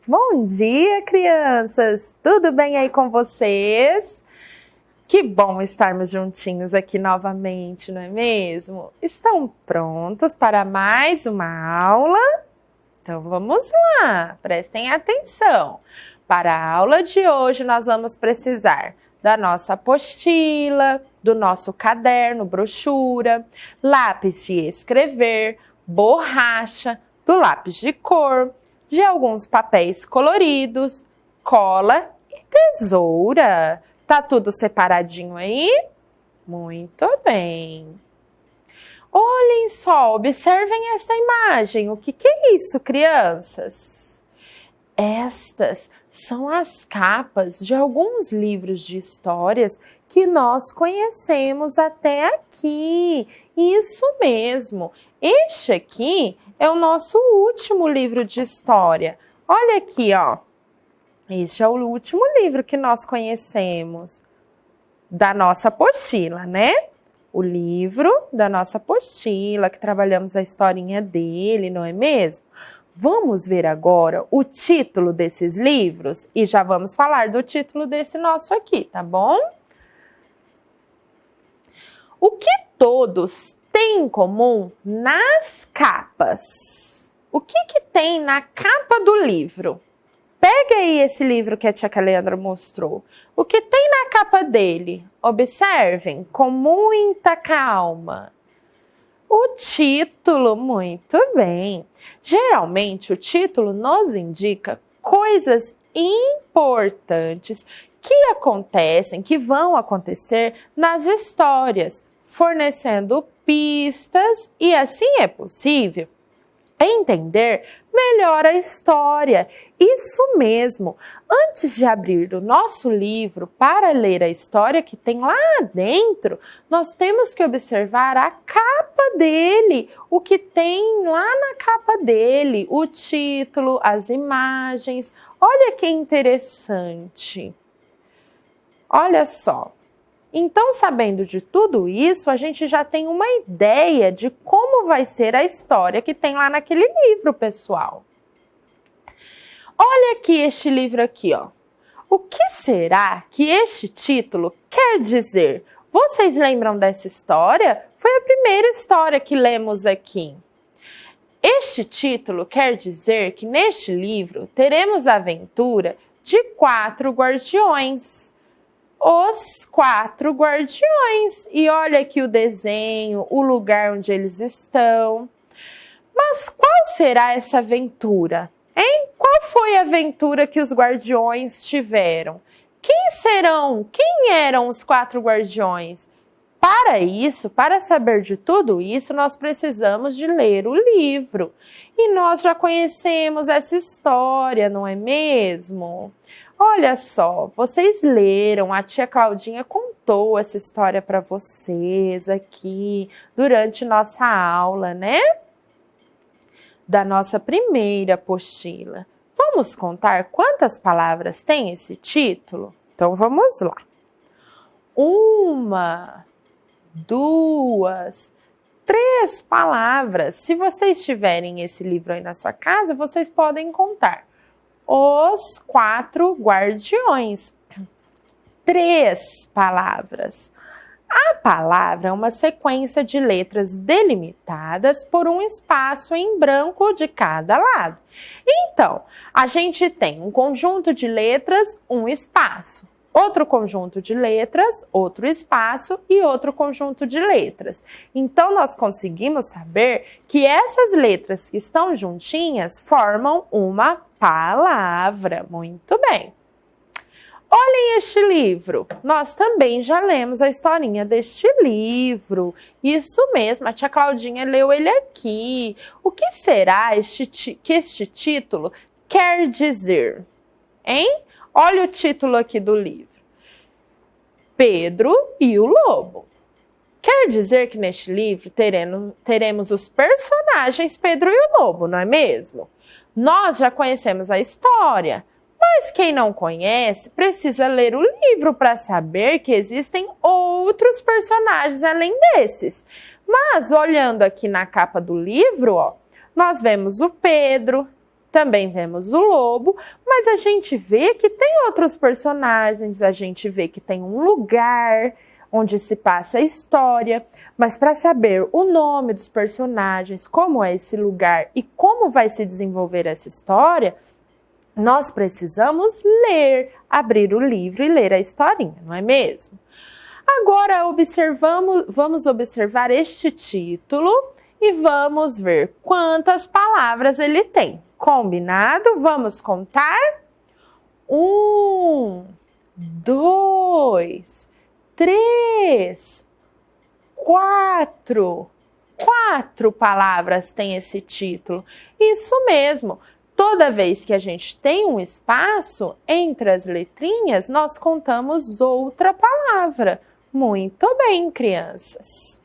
Bom dia, crianças! Tudo bem aí com vocês? Que bom estarmos juntinhos aqui novamente, não é mesmo? Estão prontos para mais uma aula? Então vamos lá, prestem atenção. Para a aula de hoje nós vamos precisar da nossa apostila, do nosso caderno, brochura, lápis de escrever, borracha, do lápis de cor, de alguns papéis coloridos, cola e tesoura. Tá tudo separadinho aí? Muito bem. Olhem só, observem essa imagem. O que é isso, crianças? Estas são as capas de alguns livros de histórias que nós conhecemos até aqui. Isso mesmo. Este aqui é o nosso último livro de história. Olha aqui, ó. Este é o último livro que nós conhecemos da nossa apostila, né? O livro da nossa apostila, que trabalhamos a historinha dele, não é mesmo? Vamos ver agora o título desses livros e já vamos falar do título desse nosso aqui, tá bom? O que todos têm em comum nas capas? O que tem na capa do livro? Pega aí esse livro que a tia Leandra mostrou. O que tem na capa dele? Observem com muita calma. O título, muito bem. Geralmente o título nos indica coisas importantes que acontecem, que vão acontecer nas histórias, fornecendo pistas e assim é possível entender melhor a história. Isso mesmo. Antes de abrir o nosso livro para ler a história que tem lá dentro, nós temos que observar a capa dele, o que tem lá na capa dele, o título, as imagens. Olha que interessante. Olha só. Então, sabendo de tudo isso, a gente já tem uma ideia de como vai ser a história que tem lá naquele livro, pessoal. Olha aqui este livro aqui, ó. O que será que este título quer dizer? Vocês lembram dessa história? Foi a primeira história que lemos aqui. Este título quer dizer que neste livro teremos a aventura de 4 guardiões. Os 4 guardiões. E olha aqui o desenho, o lugar onde eles estão. Mas qual será essa aventura? Hein? Qual foi a aventura que os guardiões tiveram? Quem serão? Quem eram os 4 guardiões? Para isso, para saber de tudo isso, nós precisamos de ler o livro. E nós já conhecemos essa história, não é mesmo? Olha só, vocês leram, a tia Claudinha contou essa história para vocês aqui durante nossa aula, né? Da nossa primeira apostila. Vamos contar quantas palavras tem esse título? Então vamos lá. 1, 2, 3 palavras. Se vocês tiverem esse livro aí na sua casa, vocês podem contar. Os 4 guardiões. 3 palavras. A palavra é uma sequência de letras delimitadas por um espaço em branco de cada lado. Então, a gente tem um conjunto de letras, um espaço. Outro conjunto de letras, outro espaço e outro conjunto de letras. Então, nós conseguimos saber que essas letras que estão juntinhas formam uma palavra. Muito bem. Olhem este livro. Nós também já lemos a historinha deste livro. Isso mesmo, a tia Claudinha leu ele aqui. O que será que este título quer dizer? Hein? Olha o título aqui do livro. Pedro e o Lobo. Quer dizer que neste livro teremos os personagens Pedro e o Lobo, não é mesmo? Nós já conhecemos a história, mas quem não conhece precisa ler o livro para saber que existem outros personagens além desses. Mas olhando aqui na capa do livro, ó, nós vemos o Pedro, também vemos o lobo, mas a gente vê que tem outros personagens, a gente vê que tem um lugar onde se passa a história, mas para saber o nome dos personagens, como é esse lugar e como vai se desenvolver essa história, nós precisamos ler, abrir o livro e ler a historinha, não é mesmo? Agora vamos observar este título e vamos ver quantas palavras ele tem. Combinado? Vamos contar? 1, 2, 3, 4. 4 palavras tem esse título. Isso mesmo. Toda vez que a gente tem um espaço entre as letrinhas, nós contamos outra palavra. Muito bem, crianças.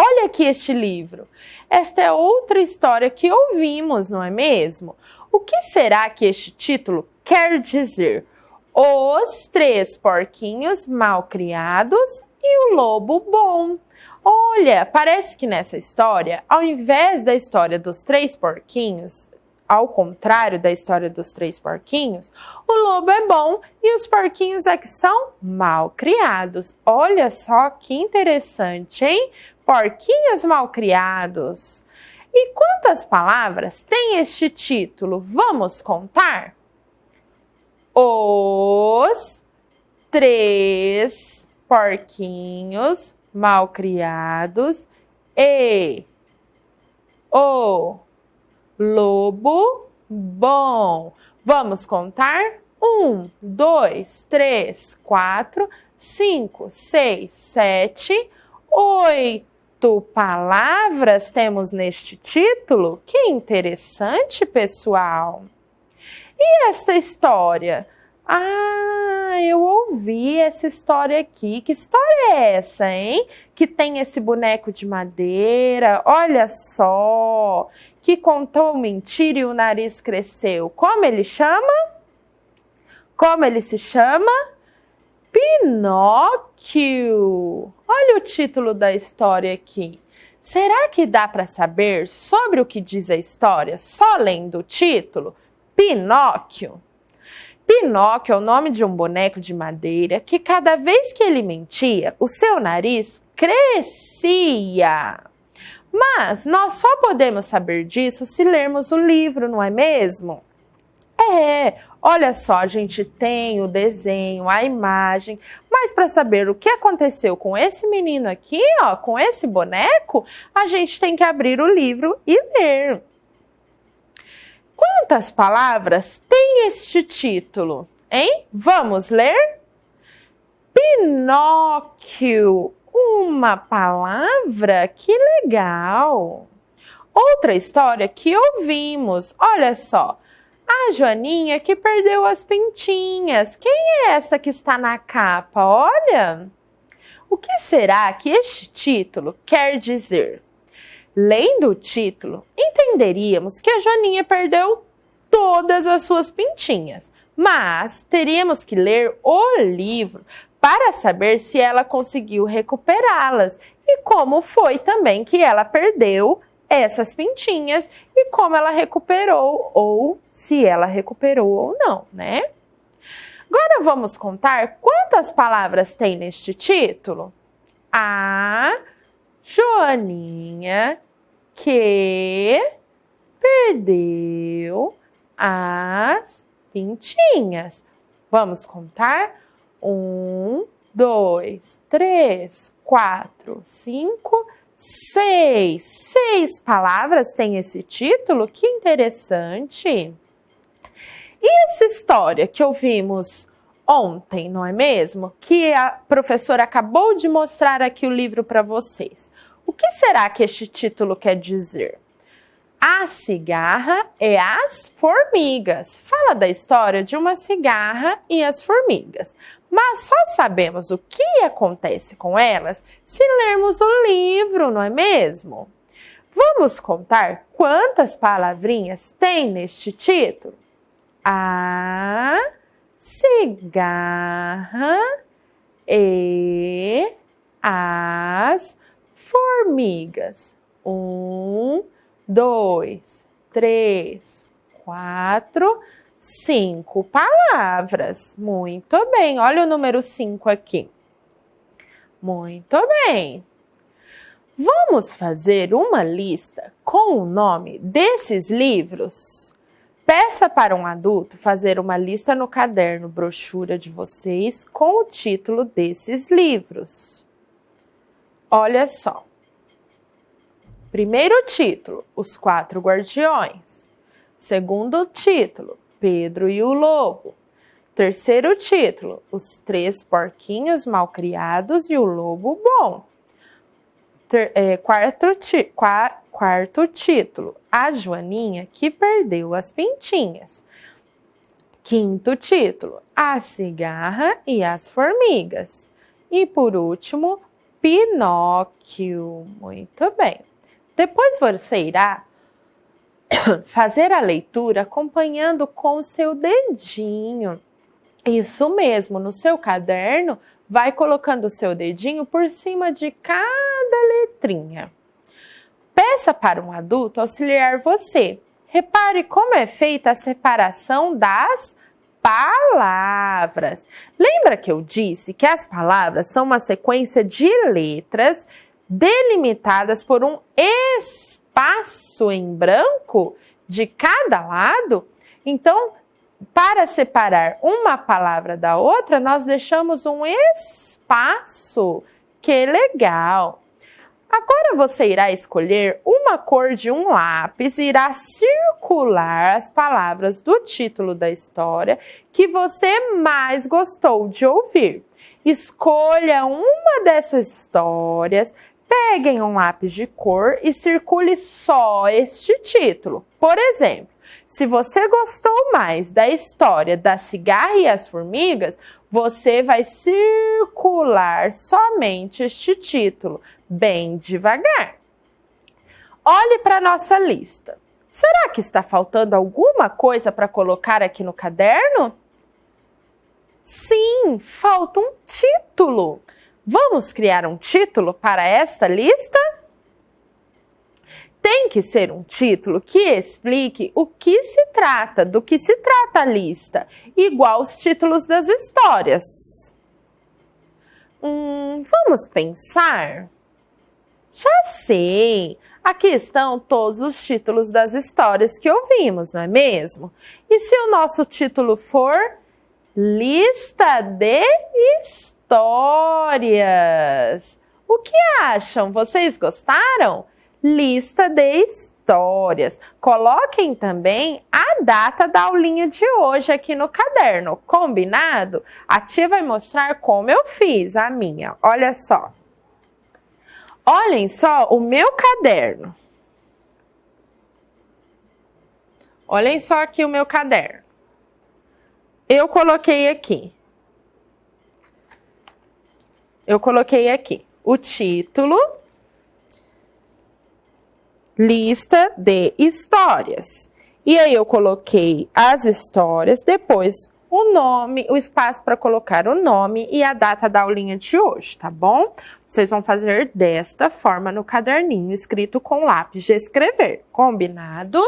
Olha aqui este livro. Esta é outra história que ouvimos, não é mesmo? O que será que este título quer dizer? Os 3 porquinhos mal criados e o lobo bom. Olha, parece que nessa história, ao invés da história dos 3 porquinhos, ao contrário da história dos 3 porquinhos, o lobo é bom e os porquinhos é que são mal criados. Olha só que interessante, hein? Porquinhos mal criados. E quantas palavras tem este título? Vamos contar? Os 3 porquinhos mal criados e o lobo bom. Vamos contar? 1, 2, 3, 4, 5, 6, 7, 8 palavras temos neste título. Que interessante, pessoal! E esta história? Eu ouvi essa história aqui. Que história é essa, hein? Que tem esse boneco de madeira. Olha só! Que contou mentira e o nariz cresceu. Como ele chama? Como ele se chama? Pinóquio. Olha o título da história aqui. Será que dá para saber sobre o que diz a história só lendo o título? Pinóquio. Pinóquio é o nome de um boneco de madeira que cada vez que ele mentia, o seu nariz crescia. Mas nós só podemos saber disso se lermos o livro, não é mesmo? Olha só, a gente tem o desenho, a imagem, mas para saber o que aconteceu com esse menino aqui, ó, com esse boneco, a gente tem que abrir o livro e ler. Quantas palavras tem este título, hein? Vamos ler? Pinóquio. Uma palavra? Que legal! Outra história que ouvimos, olha só. A Joaninha que perdeu as pintinhas. Quem é essa que está na capa? Olha! O que será que este título quer dizer? Lendo o título, entenderíamos que a Joaninha perdeu todas as suas pintinhas, mas teríamos que ler o livro para saber se ela conseguiu recuperá-las e como foi também que ela perdeu essas pintinhas e como ela recuperou ou se ela recuperou ou não, né? Agora vamos contar quantas palavras tem neste título? A Joaninha que perdeu as pintinhas. Vamos contar? 1, 2, 3, 4, 5, 6. 6 palavras tem esse título? Que interessante! E essa história que ouvimos ontem, não é mesmo? Que a professora acabou de mostrar aqui o livro para vocês. O que será que este título quer dizer? A cigarra e as formigas. Fala da história de uma cigarra e as formigas. Mas só sabemos o que acontece com elas se lermos o livro, não é mesmo? Vamos contar quantas palavrinhas tem neste título? A cigarra e as formigas. 1, 2, 3, 4, 5 palavras. Muito bem, olha o número 5 aqui. Muito bem. Vamos fazer uma lista com o nome desses livros? Peça para um adulto fazer uma lista no caderno brochura de vocês com o título desses livros. Olha só. Primeiro título, Os Quatro Guardiões. Segundo título, Pedro e o Lobo. Terceiro título, Os Três Porquinhos Malcriados e o Lobo Bom. Quarto título, A Joaninha que Perdeu as Pintinhas. Quinto título, A Cigarra e as Formigas. E por último, Pinóquio. Muito bem. Depois você irá fazer a leitura acompanhando com o seu dedinho. Isso mesmo, no seu caderno, vai colocando o seu dedinho por cima de cada letrinha. Peça para um adulto auxiliar você. Repare como é feita a separação das palavras. Lembra que eu disse que as palavras são uma sequência de letras delimitadas por um espaço em branco de cada lado? Então, para separar uma palavra da outra, nós deixamos um espaço. Que legal! Agora você irá escolher uma cor de um lápis e irá circular as palavras do título da história que você mais gostou de ouvir. Escolha uma dessas histórias, peguem um lápis de cor e circule só este título. Por exemplo, se você gostou mais da história da Cigarra e as Formigas, você vai circular somente este título, bem devagar. Olhe para a nossa lista. Será que está faltando alguma coisa para colocar aqui no caderno? Sim, falta um título. Vamos criar um título para esta lista? Tem que ser um título que explique o que se trata, do que se trata a lista, igual os títulos das histórias. Vamos pensar? Já sei! Aqui estão todos os títulos das histórias que ouvimos, não é mesmo? E se o nosso título for Lista de Histórias? O que acham? Vocês gostaram? Lista de histórias. Coloquem também a data da aulinha de hoje aqui no caderno, combinado? A tia vai mostrar como eu fiz a minha. Olha só. Olhem só o meu caderno. Olhem só aqui o meu caderno. Eu coloquei aqui. O título. Lista de histórias. E aí eu coloquei as histórias, depois o nome, o espaço para colocar o nome e a data da aulinha de hoje, tá bom? Vocês vão fazer desta forma no caderninho, escrito com lápis de escrever, combinado?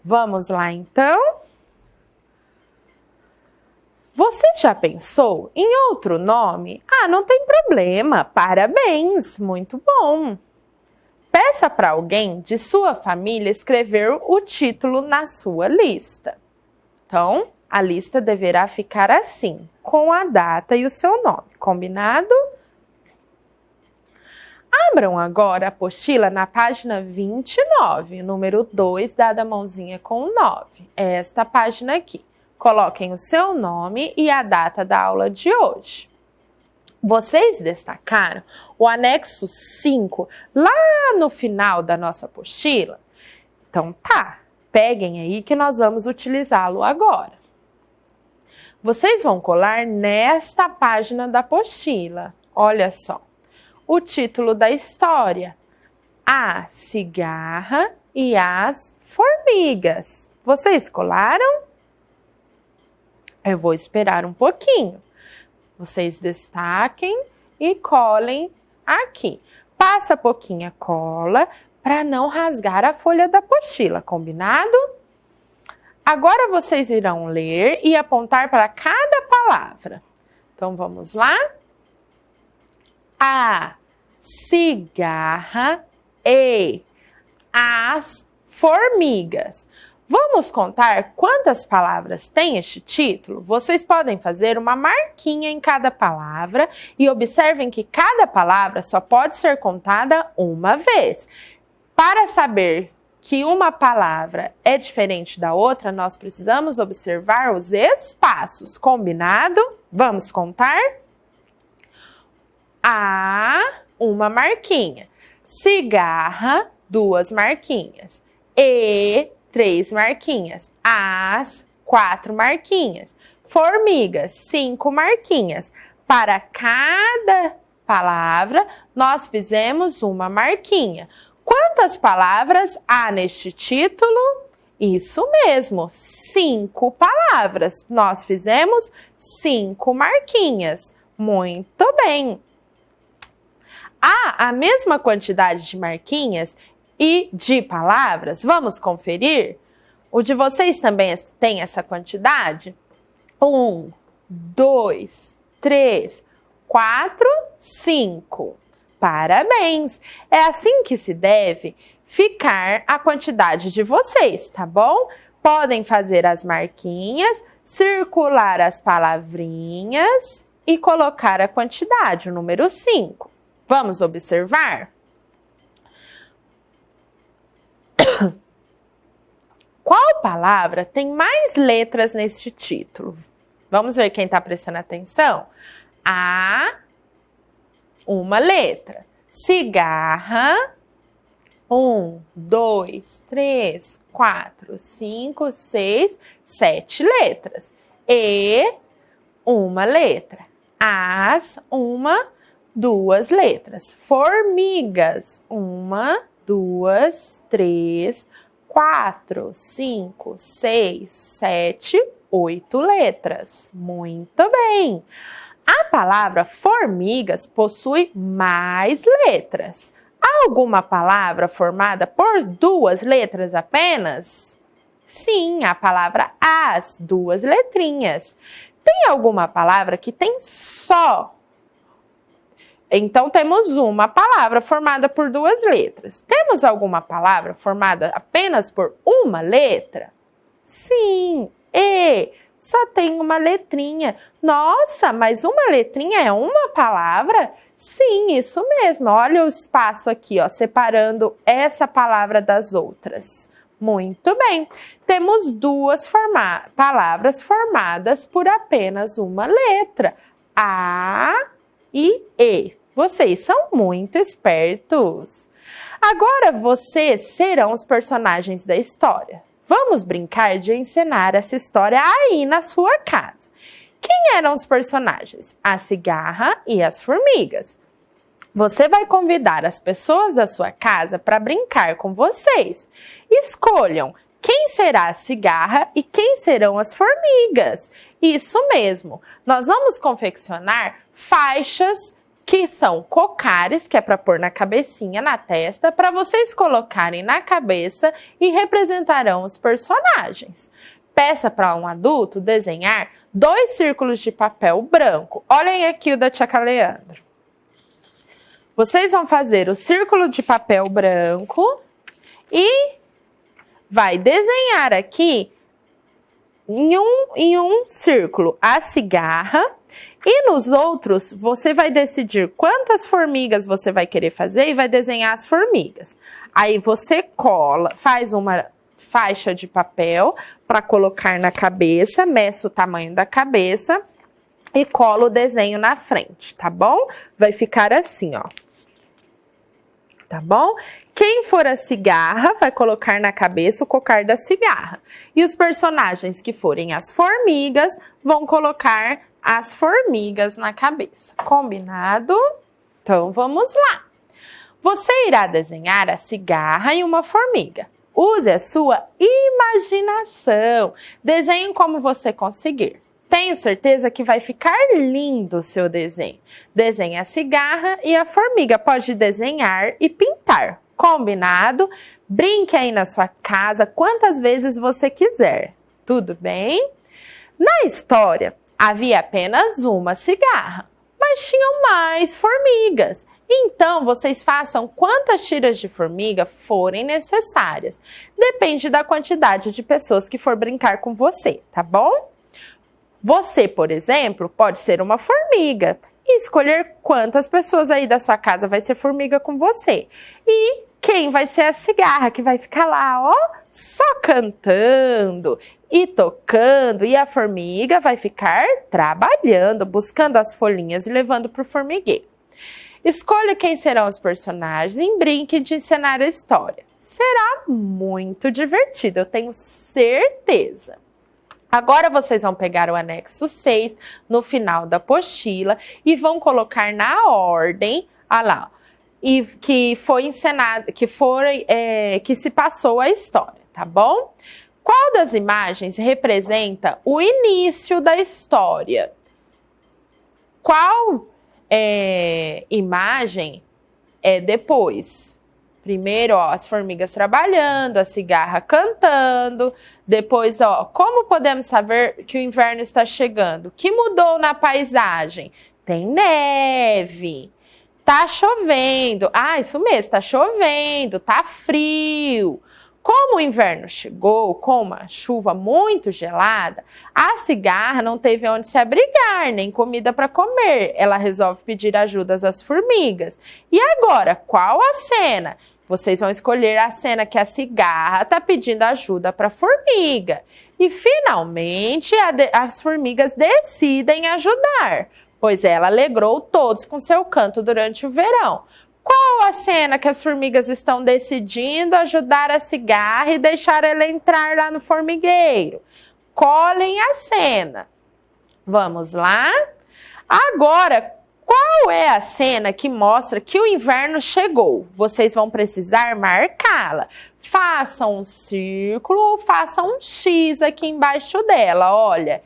Vamos lá então? Você já pensou em outro nome? Ah, não tem problema, parabéns, muito bom! Peça para alguém de sua família escrever o título na sua lista. Então, a lista deverá ficar assim, com a data e o seu nome, combinado? Abram agora a apostila na página 29, número 2, dada a mãozinha com o 9. É esta página aqui. Coloquem o seu nome e a data da aula de hoje. Vocês destacaram o anexo 5 lá no final da nossa apostila? Então tá, peguem aí que nós vamos utilizá-lo agora. Vocês vão colar nesta página da apostila. Olha só, o título da história: A Cigarra e as Formigas. Vocês colaram? Eu vou esperar um pouquinho. Vocês destaquem e colhem aqui. Passa pouquinha cola, para não rasgar a folha da apostila, combinado? Agora vocês irão ler e apontar para cada palavra. Então vamos lá? A cigarra e as formigas. Vamos contar quantas palavras tem este título? Vocês podem fazer uma marquinha em cada palavra e observem que cada palavra só pode ser contada uma vez. Para saber que uma palavra é diferente da outra, nós precisamos observar os espaços. Combinado? Vamos contar? A, uma marquinha. Cigarra, 2 marquinhas. E, 3 marquinhas. As, 4 marquinhas. Formigas, 5 marquinhas. Para cada palavra, nós fizemos uma marquinha. Quantas palavras há neste título? Isso mesmo, 5 palavras. Nós fizemos 5 marquinhas. Muito bem. Há a mesma quantidade de marquinhas e de palavras? Vamos conferir? O de vocês também tem essa quantidade? 1, 2, 3, 4, 5. Parabéns! É assim que se deve ficar a quantidade de vocês, tá bom? Podem fazer as marquinhas, circular as palavrinhas e colocar a quantidade, o número 5. Vamos observar? Qual palavra tem mais letras neste título? Vamos ver quem está prestando atenção? A, uma letra. Cigarra, 1, 2, 3, 4, 5, 6, 7 letras. E, uma letra. As, 1, 2 letras. Formigas, 1, 2, 3, 4, 5, 6, 7, 8 letras. Muito bem! A palavra formigas possui mais letras. Há alguma palavra formada por 2 letras apenas? Sim, a palavra as, 2 letrinhas. Tem alguma palavra que tem só? Então, temos uma palavra formada por 2 letras. Temos alguma palavra formada apenas por uma letra? Sim, e só tem uma letrinha. Nossa, mas uma letrinha é uma palavra? Sim, isso mesmo. Olha o espaço aqui, ó, separando essa palavra das outras. Muito bem. Temos 2 palavras formadas por apenas uma letra. A e E. Vocês são muito espertos. Agora vocês serão os personagens da história. Vamos brincar de encenar essa história aí na sua casa. Quem eram os personagens? A cigarra e as formigas. Você vai convidar as pessoas da sua casa para brincar com vocês. Escolham quem será a cigarra e quem serão as formigas. Isso mesmo. Nós vamos confeccionar faixas que são cocares, que é para pôr na cabecinha, na testa, para vocês colocarem na cabeça e representarão os personagens. Peça para um adulto desenhar 2 círculos de papel branco. Olhem aqui o da tia Leandro. Vocês vão fazer o círculo de papel branco e vai desenhar aqui em um círculo a cigarra. E nos outros, você vai decidir quantas formigas você vai querer fazer e vai desenhar as formigas. Aí você faz uma faixa de papel para colocar na cabeça, meça o tamanho da cabeça e cola o desenho na frente, tá bom? Vai ficar assim, ó. Tá bom? Quem for a cigarra vai colocar na cabeça o cocar da cigarra. E os personagens que forem as formigas vão colocar as formigas na cabeça. Combinado? Então, vamos lá. Você irá desenhar a cigarra e uma formiga. Use a sua imaginação. Desenhe como você conseguir. Tenho certeza que vai ficar lindo o seu desenho. Desenhe a cigarra e a formiga. Pode desenhar e pintar. Combinado? Brinque aí na sua casa quantas vezes você quiser. Tudo bem? Na história, havia apenas uma cigarra, mas tinham mais formigas. Então, vocês façam quantas tiras de formiga forem necessárias. Depende da quantidade de pessoas que for brincar com você, tá bom? Você, por exemplo, pode ser uma formiga e escolher quantas pessoas aí da sua casa vai ser formiga com você. E quem vai ser a cigarra que vai ficar lá, ó, só cantando e tocando, e a formiga vai ficar trabalhando, buscando as folhinhas e levando para o formigueiro. Escolha quem serão os personagens e brinque de encenar a história. Será muito divertido, eu tenho certeza. Agora vocês vão pegar o anexo 6 no final da apostila e vão colocar na ordem, lá, e que foi encenado, que se passou a história, tá bom? Qual das imagens representa o início da história? Qual imagem é depois? Primeiro, ó, as formigas trabalhando, a cigarra cantando. Depois, ó, como podemos saber que o inverno está chegando? O que mudou na paisagem? Tem neve. Tá chovendo. Ah, isso mesmo, tá chovendo, tá frio. Como o inverno chegou com uma chuva muito gelada, a cigarra não teve onde se abrigar, nem comida para comer. Ela resolve pedir ajuda às formigas. E agora, qual a cena? Vocês vão escolher a cena que a cigarra está pedindo ajuda para a formiga. E, finalmente, as formigas decidem ajudar, pois ela alegrou todos com seu canto durante o verão. Qual a cena que as formigas estão decidindo ajudar a cigarra e deixar ela entrar lá no formigueiro? Colhem a cena. Vamos lá? Agora, qual é a cena que mostra que o inverno chegou? Vocês vão precisar marcá-la. Façam um círculo ou façam um X aqui embaixo dela, olha.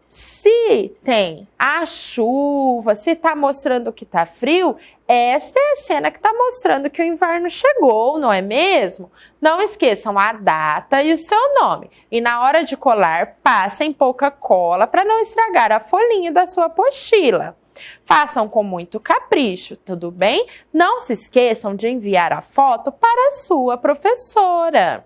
Se tem a chuva, se está mostrando que está frio, esta é a cena que está mostrando que o inverno chegou, não é mesmo? Não esqueçam a data e o seu nome. E na hora de colar, passem pouca cola para não estragar a folhinha da sua apostila. Façam com muito capricho, tudo bem? Não se esqueçam de enviar a foto para a sua professora.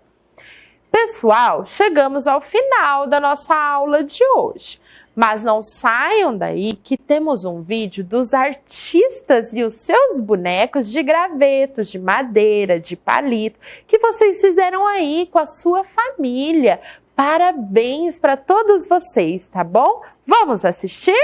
Pessoal, chegamos ao final da nossa aula de hoje. Mas não saiam daí que temos um vídeo dos artistas e os seus bonecos de gravetos, de madeira, de palito, que vocês fizeram aí com a sua família. Parabéns para todos vocês, tá bom? Vamos assistir?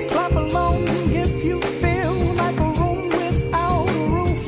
Clap along if you feel like a room without a roof.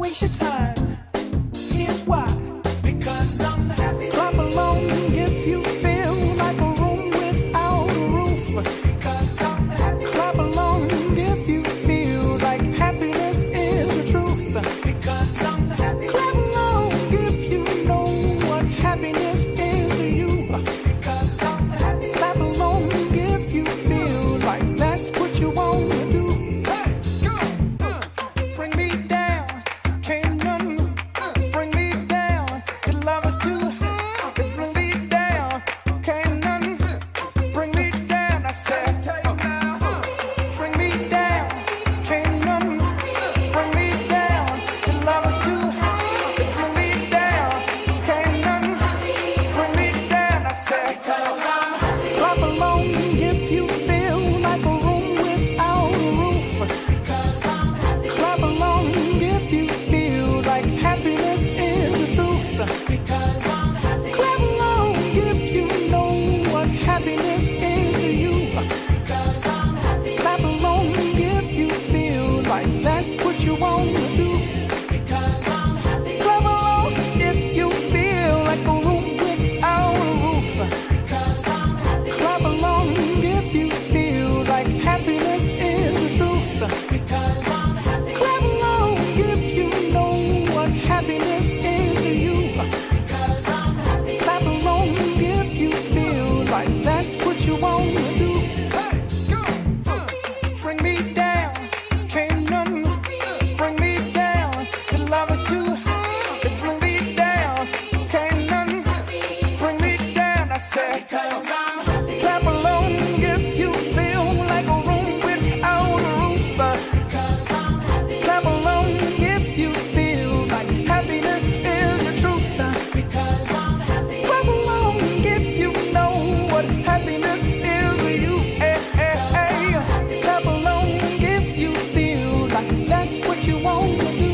waste your time. Here's why. Because I'm happy. Clap along if you feel like a room without a roof. Because I'm happy. Clap along if you feel like happiness is the truth. Because I'm happy. Clap along if you know what happiness is to you. Because I'm happy. Clap along if you feel like that's what you want to do. Hey, go! Bring me down, can't none bring me down. Your love is too high, bring me down, can't none bring me down. I said, bring me down, can't none bring me down. Your love is too high, bring me down, can't none bring me down. I said, clap along if you feel like a room without a roof. Clap along if you feel like happiness is the truth. Clap along if you know what happiness is to you. Clap along if you feel like that's what you want to do. Clap along if you feel like a room without a roof. Clap along if you feel like happiness is the truth. Clap along if you know what happiness is to you. Clap along if you feel like that's what you want to do. Hey, go! Bring me down, can't none bring me down. Your love is too high, bring me down, can't none bring me down. I said, clap along if you feel like a room without a roof. Clap along if you feel like happiness is the truth. Clap along if you know what happiness is to you. Clap along if you feel like that's what you want to do.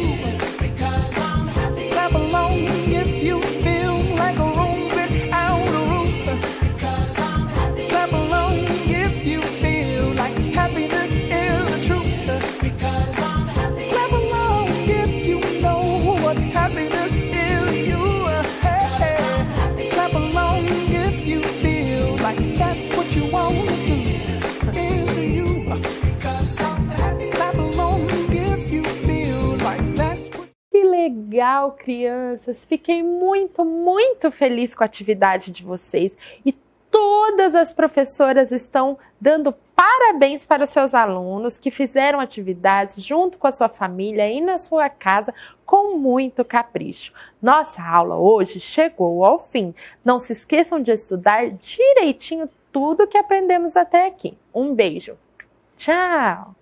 Clap along if you feel like a room without a roof. Clap along if you feel like happiness is the truth. Clap along if you know what happiness is to you. Clap along if you feel like that's what you want to do. Is to you. Clap along if you feel like that's what. Que legal, crianças! Fiquei muito feliz com a atividade de vocês e todas as professoras estão dando parabéns para os seus alunos que fizeram atividades junto com a sua família e na sua casa com muito capricho. Nossa aula hoje chegou ao fim. Não se esqueçam de estudar direitinho tudo que aprendemos até aqui. Um beijo! Tchau!